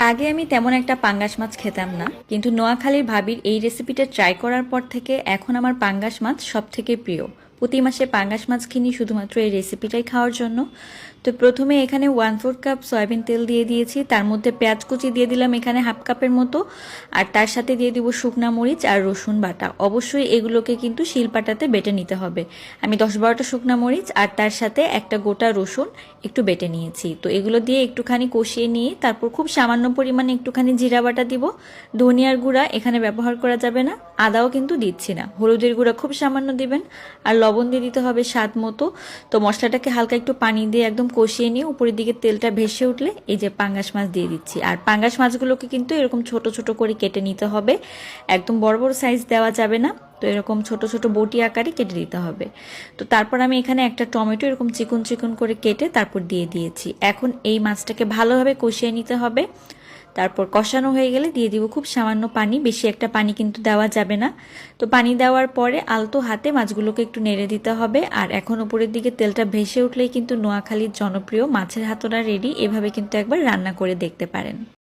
আগে আমি তেমন একটা পাঙ্গাস মাছ খেতাম না, কিন্তু নোয়াখালীর ভাবির এই রেসিপিটা ট্রাই করার পর থেকে এখন আমার পাঙ্গাস মাছ সব থেকে প্রিয়। প্রতি মাসে পাঙ্গাস মাছ কিনি শুধুমাত্র এই রেসিপিটাই খাওয়ার জন্য। তো প্রথমে এখানে 1/4 কাপ সয়াবিন তেল দিয়ে দিয়েছি, তার মধ্যে পেঁয়াজ কুচি দিয়ে দিলাম এখানে হাফ কাপের মতো, আর তার সাথে দিয়ে দিব শুকনা মরিচ আর রসুন বাটা। অবশ্যই এগুলোকে কিন্তু শিলপাটাতে বেটে নিতে হবে। আমি 10-12টা শুকনা মরিচ আর তার সাথে একটা গোটা রসুন একটু বেটে নিয়েছি। তো এগুলো দিয়ে একটুখানি কষিয়ে নিয়ে তারপর খুব সামান্য পরিমাণে একটুখানি জিরা বাটা দিব। ধনিয়ার গুঁড়া এখানে ব্যবহার করা যাবে না, আদাও কিন্তু দিচ্ছি না। হলুদের গুঁড়া খুব সামান্য দিবেন, আর লবণ দিয়ে দিতে হবে স্বাদ মতো। তো মশলাটাকে হালকা একটু পানি দিয়ে একদম কষিয়ে নিয়ে উপরের দিকে তেলটা ভেসে উঠলে এই যে পাঙ্গাস মাছ দিয়ে দিচ্ছি। আর পাঙ্গাস মাছগুলোকে কিন্তু এরকম ছোট ছোট করে কেটে নিতে হবে, একদম বড় বড় সাইজ দেওয়া যাবে না। তো এরকম ছোট ছোট বটি আকারে কেটে দিতে হবে। তো তারপর আমি এখানে একটা টমেটো এরকম চিকন চিকন করে কেটে তারপর দিয়ে দিয়েছি। এখন এই মাছটাকে ভালোভাবে কষিয়ে নিতে হবে। তারপর কষানো হয়ে গেলে দিয়ে দিব খুব সামান্য পানি, বেশি একটা পানি কিন্তু দেওয়া যাবে না। তো পানি দেওয়ার পরে আলতো হাতে মাছগুলোকে একটু নেড়ে দিতে হবে। আর এখন উপরের দিকে তেলটা ভেসে উঠলেই কিন্তু নোয়াখালীর জনপ্রিয় মাছের হাতড়া রেডি। এভাবে কিন্তু একবার রান্না করে দেখতে পারেন।